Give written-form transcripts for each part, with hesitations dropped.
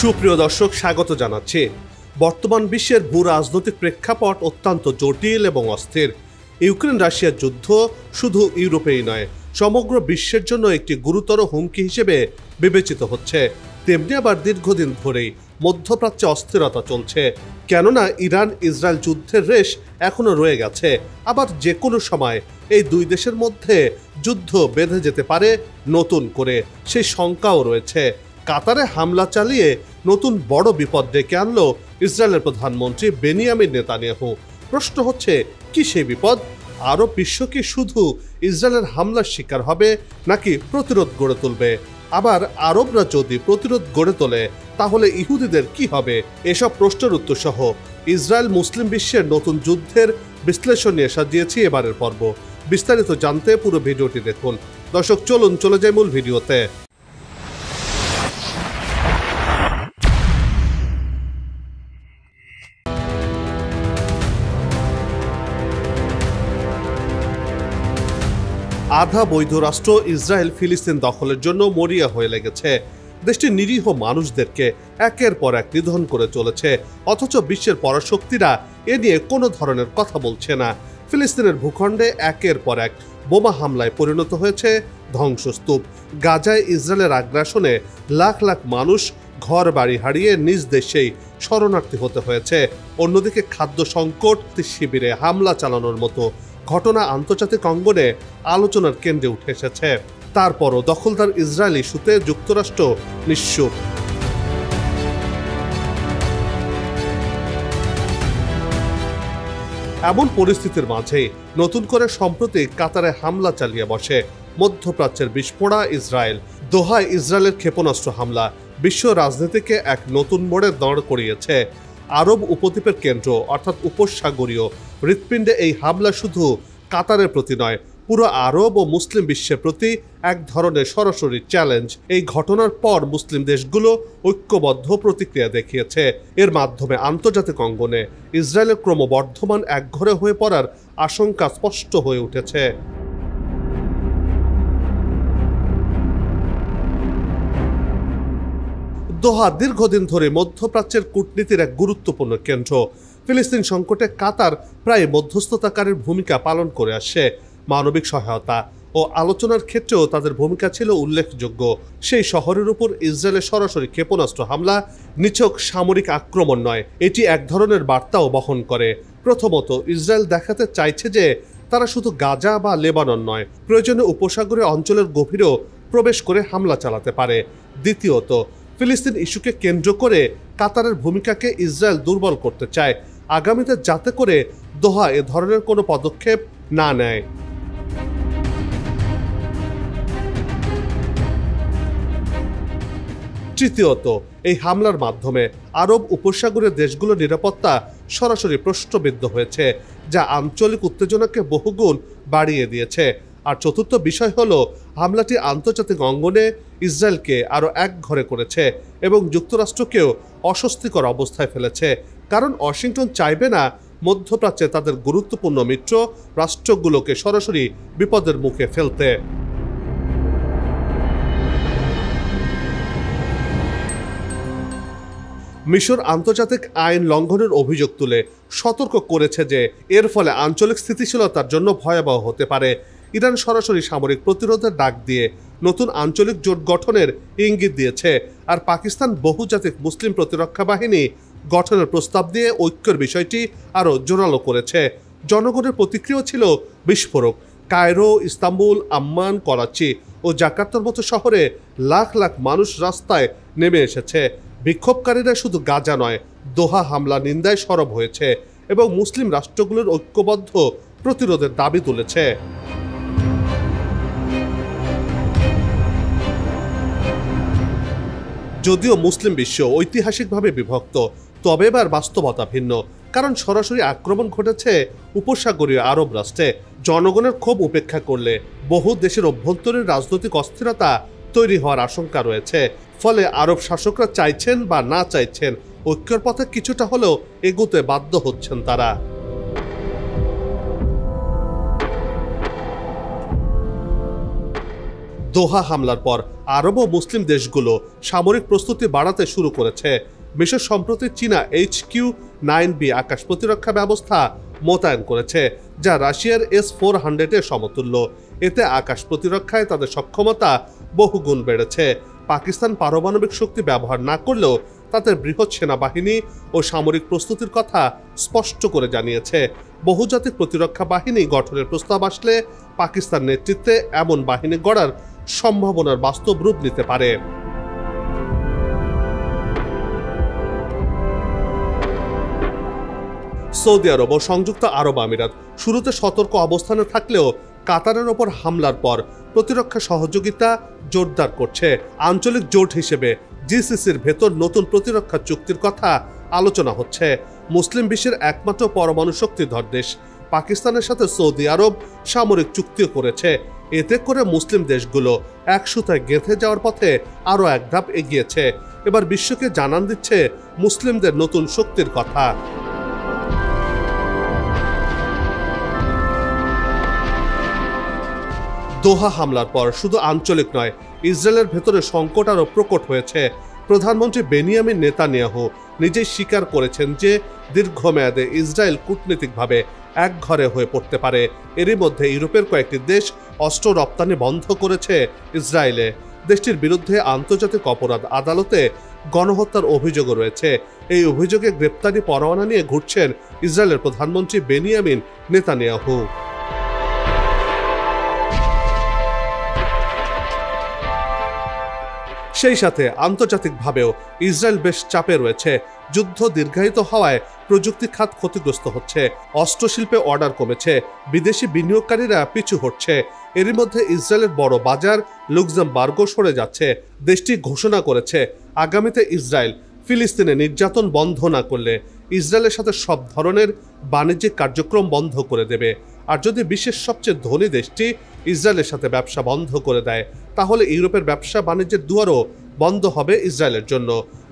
সুপ্রিয় দর্শক, স্বাগত জানাচ্ছি। বর্তমান বিশ্বের ভূ রাজনৈতিক প্রেক্ষাপট অত্যন্ত জটিল এবং অস্থির। ইউক্রেন রাশিয়ার যুদ্ধ শুধু ইউরোপেই নয়, সমগ্র বিশ্বের জন্য একটি গুরুতর হুমকি হিসেবে বিবেচিত হচ্ছে। তেমনি আবার দীর্ঘদিন ধরেই মধ্যপ্রাচ্যে অস্থিরতা চলছে, কেননা ইরান ইসরায়েল যুদ্ধের রেশ এখনো রয়ে গেছে। আবার যে কোনো সময় এই দুই দেশের মধ্যে যুদ্ধ বেঁধে যেতে পারে নতুন করে, সেই শঙ্কাও রয়েছে। কাতারে হামলা চালিয়ে নতুন বড় বিপদ ডেকে আনলো ইসরায়েলের প্রধানমন্ত্রী বেনিয়ামিন নেতানিয়াহু। প্রশ্ন হচ্ছে, কি সেই বিপদ? আরব বিশ্ব কি শুধু ইসরায়েলের হামলার শিকার হবে, নাকি প্রতিরোধ গড়ে তুলবে? আবার আরবরা যদি প্রতিরোধ গড়ে তোলে, তাহলে ইহুদিদের কি হবে? এসব প্রশ্নের উত্তর সহ ইসরায়েল মুসলিম বিশ্বের নতুন যুদ্ধের বিশ্লেষণ নিয়ে সাজিয়েছি এবারের পর্ব। বিস্তারিত জানতে পুরো ভিডিওটি দেখুন। দর্শক, চলুন চলে যাই মূল ভিডিওতে। আধা বৈধ রাষ্ট্র ইসরায়েল ফিলিস্তিন দখলের জন্য মরিয়া হয়ে লেগেছে। দেশটির নিরীহ মানুষদেরকে একের পর এক নিধন করে চলেছে, অথচ বিশ্বের পরাশক্তিরা এ নিয়ে কোনো ধরনের কথা বলছে না। ফিলিস্তিনের ভূখণ্ডে একের পর এক বোমা হামলায় পরিণত হয়েছে ধ্বংসস্তূপ। গাজায় ইসরায়েলের আগ্রাসনে লাখ লাখ মানুষ ঘর বাড়ি হারিয়ে নিজ দেশেই শরণার্থী হতে হয়েছে। অন্যদিকে খাদ্য সংকট, শিবিরে হামলা চালানোর মতো ঘটনা আন্তর্জাতিক অঙ্গনে আলোচনার কেন্দ্রে উঠে এসেছে। তারপরও দখলদার ইসরায়েল ইস্যুতে যুক্তরাষ্ট্র নিশ্চুপ। এমন পরিস্থিতির মাঝেই নতুন করে সম্প্রতি কাতারে হামলা চালিয়ে বসে মধ্যপ্রাচ্যের বিস্ফোরা ইসরায়েল। দোহায় ইসরায়েলের ক্ষেপণাস্ত্র হামলা বিশ্ব রাজনীতিকে এক নতুন মোড়ে দাঁড় করিয়েছে। আরব উপদ্বীপের কেন্দ্র অর্থাৎ উপসাগরীয় হৃৎপিণ্ডে এই হামলা শুধু কাতারের প্রতি নয়, পুরো আরব ও মুসলিম বিশ্বের প্রতি এক ধরনের সরাসরি চ্যালেঞ্জ। এই ঘটনার পর মুসলিম দেশগুলো ঐক্যবদ্ধ প্রতিক্রিয়া দেখিয়েছে। এর মাধ্যমে আন্তর্জাতিক অঙ্গনে ইসরায়েলের ক্রমবর্ধমান একঘরে হয়ে পড়ার আশঙ্কা স্পষ্ট হয়ে উঠেছে। দোহা দীর্ঘদিন ধরে মধ্যপ্রাচ্যের কূটনীতির এক গুরুত্বপূর্ণ কেন্দ্র। ফিলিস্তিন সংকটে কাতার প্রায় মধ্যস্থতাকারীর ভূমিকা পালন করে আসছে। মানবিক সহায়তা ও আলোচনার ক্ষেত্রেও তাদের ভূমিকা ছিল উল্লেখযোগ্য। সেই শহরের উপর ইসরায়েলের সরাসরি ক্ষেপণাস্ত্র হামলা নিছক সামরিক আক্রমণ নয়, এটি এক ধরনের বার্তাও বহন করে। প্রথমত, ইসরায়েল দেখাতে চাইছে যে তারা শুধু গাজা বা লেবানন নয়, প্রয়োজনে উপসাগরীয় অঞ্চলের গভীরেও প্রবেশ করে হামলা চালাতে পারে। দ্বিতীয়ত, ফিলিস্তিন ইস্যুকে কেন্দ্র করে কাতারের ভূমিকাকে ইসরায়েল দুর্বল করতে চায়, আগামীতে যাতে করে দোহা এ ধরনের কোনো পদক্ষেপ না নেয়। তৃতীয়ত, এই হামলার মাধ্যমে আরব উপসাগরের দেশগুলোর নিরাপত্তা সরাসরি প্রশ্নবিদ্ধ হয়েছে, যা আঞ্চলিক উত্তেজনাকে বহুগুণ বাড়িয়ে দিয়েছে। আর চতুর্থ বিষয় হলো, হামলাটি আন্তর্জাতিক অঙ্গনে ইসরায়েলকে আরও একঘরে করেছে এবং যুক্তরাষ্ট্রকেও অস্বস্তিকর অবস্থায় ফেলেছে। কারণ ওয়াশিংটন চাইবে না মধ্যপ্রাচ্যে তাদের গুরুত্বপূর্ণ মিত্র রাষ্ট্রগুলোকে সরাসরি বিপদের মুখে ফেলতে। মিশর আন্তর্জাতিক আইন লঙ্ঘনের অভিযোগ তুলে সতর্ক করেছে যে এর ফলে আঞ্চলিক স্থিতিশীলতার জন্য ভয়াবহ হতে পারে। ইরান সরাসরি সামরিক প্রতিরোধের ডাক দিয়ে নতুন আঞ্চলিক জোট গঠনের ইঙ্গিত দিয়েছে। আর পাকিস্তান বহুজাতিক মুসলিম প্রতিরক্ষা বাহিনী গঠনের প্রস্তাব দিয়ে ঐক্যের বিষয়টি আরও জোরালো করেছে। জনগণের প্রতিক্রিয়া ছিল বিস্ফোরক। কায়রো, ইস্তাম্বুল, আম্মান, করাচি ও জাকার্তার মতো শহরে লাখ লাখ মানুষ রাস্তায় নেমে এসেছে। বিক্ষোভকারীরা শুধু গাজা নয়, দোহা হামলা নিন্দায় সরব হয়েছে এবং মুসলিম রাষ্ট্রগুলোর ঐক্যবদ্ধ প্রতিরোধের দাবি তুলেছে। যদিও মুসলিম বিশ্ব ঐতিহাসিকভাবে বিভক্ত, তবে এবার বাস্তবতা ভিন্ন। কারণ সরাসরি আক্রমণ ঘটেছে উপসাগরীয় আরব রাষ্ট্রে। জনগণের ক্ষোভ উপেক্ষা করলে বহু দেশের অভ্যন্তরীণ রাজনৈতিক অস্থিরতা তৈরি হওয়ার আশঙ্কা রয়েছে। ফলে আরব শাসকরা চাইছেন বা না চাইছেন, ঐক্যের পথে কিছুটা হলেও এগোতে বাধ্য হচ্ছেন তারা। দোহা হামলার পর আরব ও মুসলিম দেশগুলো সামরিক প্রস্তুতি বাড়াতে শুরু করেছে। মিশর সম্প্রতি চীনা HQ-9B আকাশ প্রতিরক্ষা ব্যবস্থা মোতায়েন করেছে, যা রাশিয়ার S-400-এর সমতুল্য। এতে আকাশ প্রতিরক্ষায় তাদের সক্ষমতা বহুগুণ বেড়েছে। পাকিস্তান পারমাণবিক শক্তি ব্যবহার না করলেও তাদের বৃহৎ সেনাবাহিনী ও সামরিক প্রস্তুতির কথা স্পষ্ট করে জানিয়েছে। বহুজাতিক প্রতিরক্ষা বাহিনী গঠনের প্রস্তাব আসলে পাকিস্তান নেতৃত্বে এমন বাহিনী গড়ার সম্ভাবনার বাস্তব রূপ নিতে পারে। সৌদি আরব ও সংযুক্ত আরব আমিরাত শুরুতে সতর্ক অবস্থানে থাকলেও কাতারের ওপর হামলার পর প্রতিরক্ষা সহযোগিতা জোরদার করছে। আঞ্চলিক জোট হিসেবে জিসিসির ভেতর নতুন প্রতিরক্ষা চুক্তির কথা আলোচনা হচ্ছে। মুসলিম বিশ্বের একমাত্র পরমাণু শক্তিধর দেশ পাকিস্তানের সাথে সৌদি আরব সামরিক চুক্তিও করেছে। এতে করে মুসলিম দেশগুলো এক সুতায় গেঁথে যাওয়ার পথে আরও এক ধাপ এগিয়েছে। এবার বিশ্বকে জানান দিচ্ছে মুসলিমদের নতুন শক্তির কথা। দোহা হামলার পর শুধু আঞ্চলিক নয়, ইসরায়েলের ভেতরে সংকট আরও প্রকট হয়েছে। প্রধানমন্ত্রী বেনিয়ামিন নেতানিয়াহু নিজেই স্বীকার করেছেন যে দীর্ঘমেয়াদে ইসরায়েল কূটনীতিকভাবে একঘরে হয়ে পড়তে পারে। এরই মধ্যে ইউরোপের কয়েকটি দেশ অস্ত্র রপ্তানি বন্ধ করেছে ইসরায়েলে। দেশটির বিরুদ্ধে আন্তর্জাতিক অপরাধ আদালতে গণহত্যার অভিযোগও রয়েছে। এই অভিযোগে গ্রেপ্তারি পরোয়ানা নিয়ে ঘুরছেন ইসরায়েলের প্রধানমন্ত্রী বেনিয়ামিন নেতানিয়াহু। সেই সাথে আন্তর্জাতিকভাবেও ইসরায়েল বেশ চাপে রয়েছে। যুদ্ধ দীর্ঘায়িত হওয়ায় প্রযুক্তি খাত ক্ষতিগ্রস্ত হচ্ছে, অস্ত্রশিল্পে অর্ডার কমেছে, বিদেশি বিনিয়োগকারীরা পিছু হটছে। এরই মধ্যে ইসরায়েলের বড় বাজার লুক্সেমবার্গও সরে যাচ্ছে। দেশটি ঘোষণা করেছে আগামীতে ইসরায়েল ফিলিস্তিনে নির্যাতন বন্ধ না করলে ইসরায়েলের সাথে সব ধরনের বাণিজ্যিক কার্যক্রম বন্ধ করে দেবে। আর যদি বিশ্বের সবচেয়ে ধনী দেশটি ইসরায়েলের সাথে ব্যবসা বন্ধ করে দেয়, তাহলে ইউরোপের ব্যবসা বাণিজ্যের দুয়ারও বন্ধ হবে ইসরায়েলের জন্য,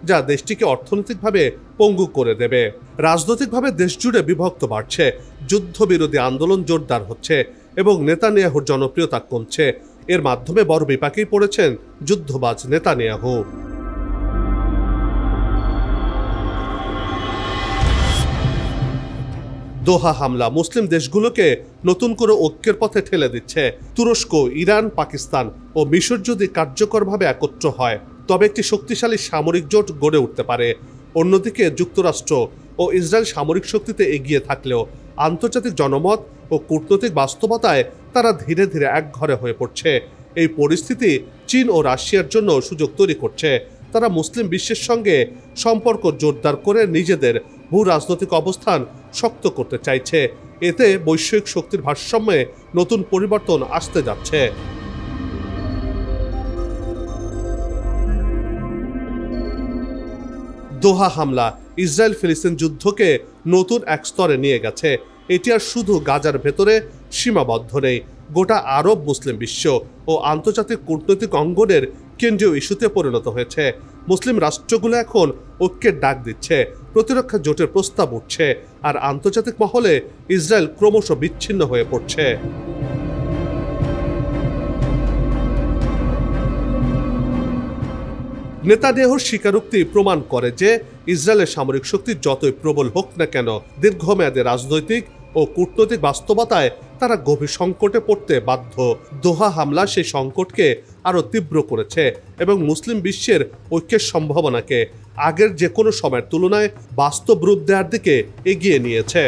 যা দেশটিকে অর্থনৈতিকভাবে পঙ্গু করে দেবে। রাজনৈতিকভাবে দেশ জুড়ে বিভক্ত বাড়ছে, যুদ্ধবিরোধী আন্দোলন জোরদার হচ্ছে এবং নেতানিয়াহুর জনপ্রিয়তা কমছে। এর মাধ্যমে বড় বিপাকেই পড়েছেন যুদ্ধবাজ নেতানিয়াহু। দোহা হামলা মুসলিম দেশগুলোকে নতুন করে ঐক্যের পথে ঠেলে দিচ্ছে। তুরস্ক, ইরান, পাকিস্তান ও মিশর যদি কার্যকরভাবে একত্র হয়, তবে একটি শক্তিশালী সামরিক জোট গড়ে উঠতে পারে। অন্যদিকে যুক্তরাষ্ট্র ও ইসরায়েল সামরিক শক্তিতে এগিয়ে থাকলেও আন্তর্জাতিক জনমত ও কূটনৈতিক বাস্তবতায় তারা ধীরে ধীরে একঘরে হয়ে পড়ছে। এই পরিস্থিতি চীন ও রাশিয়ার জন্য সুযোগ তৈরি করছে। তারা মুসলিম বিশ্বের সঙ্গে সম্পর্ক জোরদার করে নিজেদের ভূ রাজনৈতিক অবস্থান শক্ত করতে চাইছে। এতে বৈশ্বিক শক্তির ভারসাম্যে নতুন পরিবর্তন আসতে যাচ্ছে। দোহা হামলা ইসরায়েল ফিলিস্তিন যুদ্ধকে নতুন এক স্তরে নিয়ে গেছে। এটি আর শুধু গাজার ভেতরে সীমাবদ্ধ নেই, গোটা আরব মুসলিম বিশ্ব ও আন্তর্জাতিক কূটনৈতিক অঙ্গনের কেন্দ্রীয় ইস্যুতে পরিণত হয়েছে। মুসলিম রাষ্ট্রগুলো এখন ঐক্যের ডাক দিচ্ছে, প্রতিরক্ষা জোটের প্রস্তাব উঠছে, আর আন্তর্জাতিক মহলে ইসরায়েল ক্রমশ বিচ্ছিন্ন হয়ে পড়ছে। নেতানিয়াহুর স্বীকারোক্তি প্রমাণ করে যে ইসরায়েলের সামরিক শক্তি যতই প্রবল হোক না কেন, দীর্ঘমেয়াদী রাজনৈতিক ও কূটনৈতিক বাস্তবতায় তারা গভীর সংকটে পড়তে বাধ্য। দোহা হামলা সেই সংকটকে আরও তীব্র করেছে এবং মুসলিম বিশ্বের ঐক্যের সম্ভাবনাকে আগের যে কোনো সময়ের তুলনায় বাস্তব রূপ দেওয়ার দিকে এগিয়ে নিয়েছে।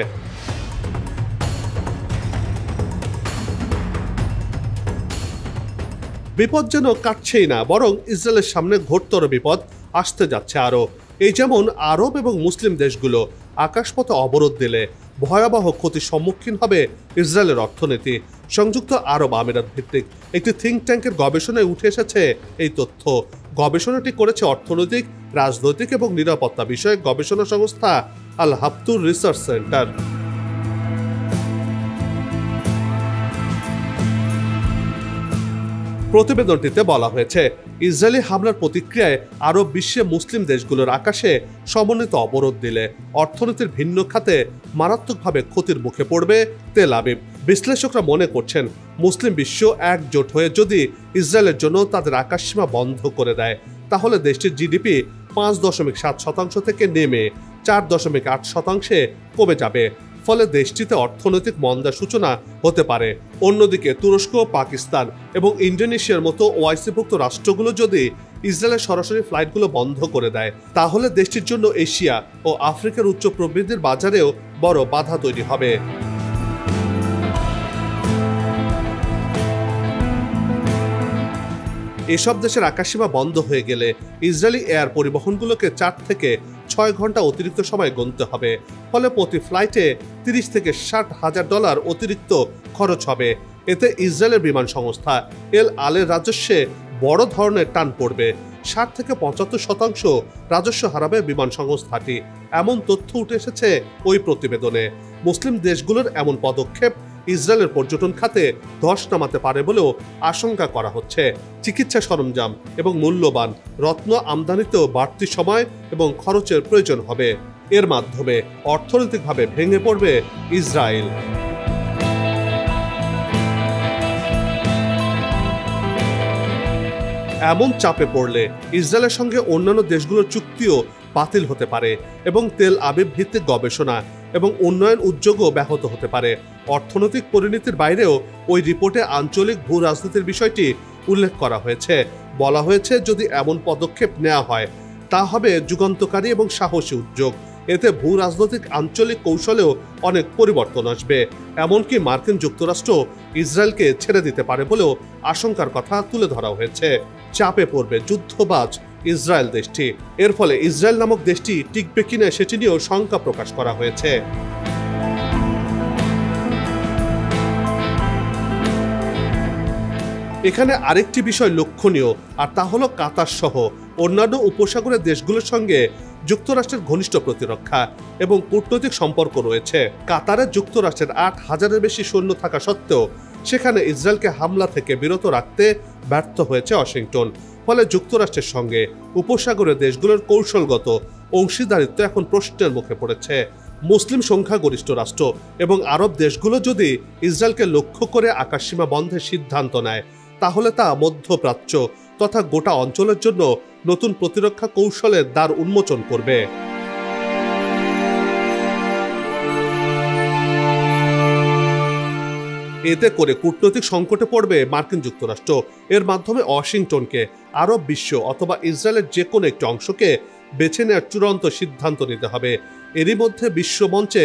বিপদ যেন কাটছেই না, বরং ইসরায়েলের সামনে ঘোরতর বিপদ আসতে যাচ্ছে আরও। এই যেমন আরব এবং মুসলিম দেশগুলো আকাশপথে অবরোধ দিলে ভয়াবহ ক্ষতির সম্মুখীন হবে ইসরায়েলের অর্থনীতি। সংযুক্ত আরব আমিরাত ভিত্তিক একটি থিঙ্ক ট্যাঙ্কের গবেষণায় উঠে এসেছে এই তথ্য। গবেষণাটি করেছে অর্থনৈতিক, রাজনৈতিক এবং নিরাপত্তা বিষয়ক গবেষণা সংস্থা আল হাফতুর রিসার্চ সেন্টার। প্রতিবেদনটিতে বলা হয়েছে, ইসরায়েলি হামলার প্রতিক্রিয়ায় আরব বিশ্বে মুসলিম দেশগুলোর আকাশে সমন্বিত অবরোধ দিলে অর্থনীতির ভিন্ন খাতে মারাত্মকভাবে ক্ষতির মুখে পড়বে তেল আবিব। বিশ্লেষকরা মনে করছেন মুসলিম বিশ্ব একজোট হয়ে যদি ইসরায়েলের জন্য তাদের আকাশসীমা বন্ধ করে দেয় তাহলে দেশটির জিডিপি 5.7% থেকে নেমে 4.8% কমে যাবে। ফলে দেশটিতে অর্থনৈতিক মন্দার সূচনা হতে পারে। অন্যদিকে তুরস্ক, পাকিস্তান এবং ইন্দোনেশিয়ার মতো ওআইসিভুক্ত রাষ্ট্রগুলো যদি ইসরায়েলের সরাসরি ফ্লাইটগুলো বন্ধ করে দেয় তাহলে দেশটির জন্য এশিয়া ও আফ্রিকার উচ্চ প্রবৃদ্ধির বাজারেও বড় বাধা তৈরি হবে। এসব দেশের আকাশসীমা বন্ধ হয়ে গেলে ইসরায়েলি এয়ার পরিবহনগুলোকে 4 থেকে 6 ঘন্টা অতিরিক্ত সময় গুনতে হবে। ফলে প্রতি ফ্লাইটে $30 থেকে $60,000 অতিরিক্ত খরচ হবে। এতে ইসরায়েলের বিমান সংস্থা এল আলের রাজস্বে বড় ধরনের টান পড়বে। 60 থেকে 75% রাজস্ব হারাবে বিমান সংস্থাটি, এমন তথ্য উঠে এসেছে ওই প্রতিবেদনে। মুসলিম দেশগুলোর এমন পদক্ষেপ ইসরায়েলের পর্যটন খাতে ধস নামাতে পারে বলেও আশঙ্কা করা হচ্ছে। চিকিৎসা সরঞ্জাম এবং মূল্যবান রত্ন আমদানিতেও বাড়তি সময় এবং খরচের প্রয়োজন হবে। এর মাধ্যমে অর্থনৈতিকভাবে ভেঙে পড়বে ইসরায়েল। এমন চাপে পড়লে ইসরায়েলের সঙ্গে অন্যান্য দেশগুলোর চুক্তিও বাতিল হতে পারে এবং তেল আবিব ভিত্তিক গবেষণা এবং উন্নয়ন উদ্যোগও ব্যাহত হতে পারে। অর্থনৈতিক পরিণতির বাইরেও ওই রিপোর্টে আঞ্চলিক ভূ রাজনীতির বিষয়টি উল্লেখ করা হয়েছে। বলা হয়েছে যদি এমন পদক্ষেপ নেওয়া হয় তা হবে যুগান্তকারী এবং সাহসী উদ্যোগ। এতে ভূ রাজনৈতিক আঞ্চলিক কৌশলেও অনেক পরিবর্তন আসবে। এমনকি মার্কিন যুক্তরাষ্ট্র ইসরায়েলকে ছেড়ে দিতে পারে বলেও আশঙ্কার কথা তুলে ধরা হয়েছে। চাপে পড়বে যুদ্ধবাজ ইসরায়েল দেশটি। এর ফলে ইসরায়েল নামক দেশটি টিকবে কিনা সেটি নিয়েও শঙ্কা প্রকাশ করা হয়েছে। এখানে আরেকটি বিষয় লক্ষণীয়, আর তা হলো কাতার সহ অন্যান্য উপসাগরের দেশগুলোর সঙ্গে যুক্তরাষ্ট্রের ঘনিষ্ঠ প্রতিরক্ষা এবং কূটনৈতিক সম্পর্ক রয়েছে। কাতারে যুক্তরাষ্ট্রের 8,000-এর বেশি সৈন্য থাকা সত্ত্বেও সেখানে ইসরায়েলকে হামলা থেকে বিরত রাখতে ব্যর্থ হয়েছে ওয়াশিংটন। ফলে যুক্তরাষ্ট্রের সঙ্গে উপসাগরের দেশগুলোর কৌশলগত অংশীদারিত্ব এখন প্রশ্নের মুখে পড়েছে। মুসলিম সংখ্যাগরিষ্ঠ রাষ্ট্র এবং আরব দেশগুলো যদি ইসরায়েলকে লক্ষ্য করে আকাশসীমা বন্ধের সিদ্ধান্ত নেয় তাহলে তা মধ্যপ্রাচ্য তথা গোটা অঞ্চলের জন্য নতুন প্রতিরক্ষা কৌশলের দ্বার উন্মোচন করবে। এতে করে কূটনৈতিক সংকটে পড়বে মার্কিন যুক্তরাষ্ট্র। এর মাধ্যমে ওয়াশিংটনকে আরব বিশ্ব অথবা ইসরায়েলের যে কোনো একটি অংশকে বেছে নেওয়ার চূড়ান্ত সিদ্ধান্ত নিতে হবে। এরই মধ্যে বিশ্বমঞ্চে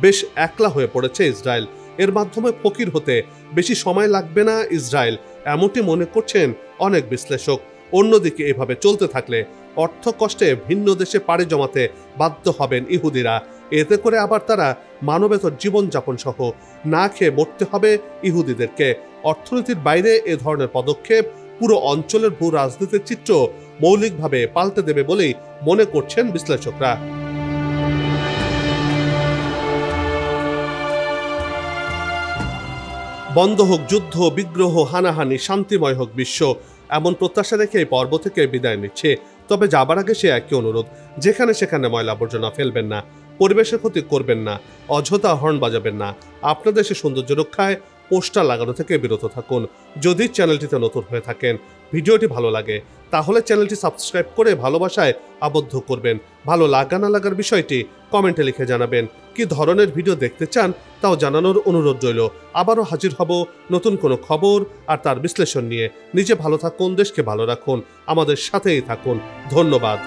বেশ একলা হয়ে পড়েছে ইসরায়েল। এর মাধ্যমে ফকির হতে বেশি সময় লাগবে না ইসরায়েল, এমনটি মনে করছেন অনেক বিশ্লেষক। অন্যদিকে এভাবে চলতে থাকলে অর্থ কষ্টে ভিন্ন দেশে পাড়ি জমাতে বাধ্য হবেন ইহুদিরা। এতে করে আবার তারা মানবেতর জীবনযাপন সহ না খেয়ে মরতে হবে ইহুদিদেরকে। অর্থনীতির বাইরে এ ধরনের পদক্ষেপ পুরো অঞ্চলের ভূ রাজনীতির চিত্র মৌলিকভাবে পাল্টে দেবে বলেই মনে করছেন বিশ্লেষকরা। বন্ধ হোক যুদ্ধ, বিগ্রহ, হানাহানি, শান্তিময় হোক বিশ্ব, এমন প্রত্যাশা রেখে এই পর্ব থেকে বিদায় নিচ্ছে। তবে যাবার আগে সে একই অনুরোধ, যেখানে সেখানে ময়লা আবর্জনা ফেলবেন না, পরিবেশের ক্ষতি করবেন না, অযথা হর্ন বাজাবেন না। আপনার দেশের সৌন্দর্য রক্ষায় পোস্টার লাগানো থেকে বিরত থাকুন। যদি চ্যানেলটিতে নতুন হয়ে থাকেন, ভিডিওটি ভালো লাগে তাহলে চ্যানেলটি সাবস্ক্রাইব করে ভালোবাসায় আবদ্ধ করবেন। ভালো লাগা না লাগার বিষয়টি কমেন্টে লিখে জানাবেন। কি ধরনের ভিডিও দেখতে চান তাও জানানোর অনুরোধ রইল। আবারও হাজির হব নতুন কোনো খবর আর তার বিশ্লেষণ নিয়ে। নিজে ভালো থাকুন, দেশকে ভালো রাখুন, আমাদের সাথেই থাকুন। ধন্যবাদ।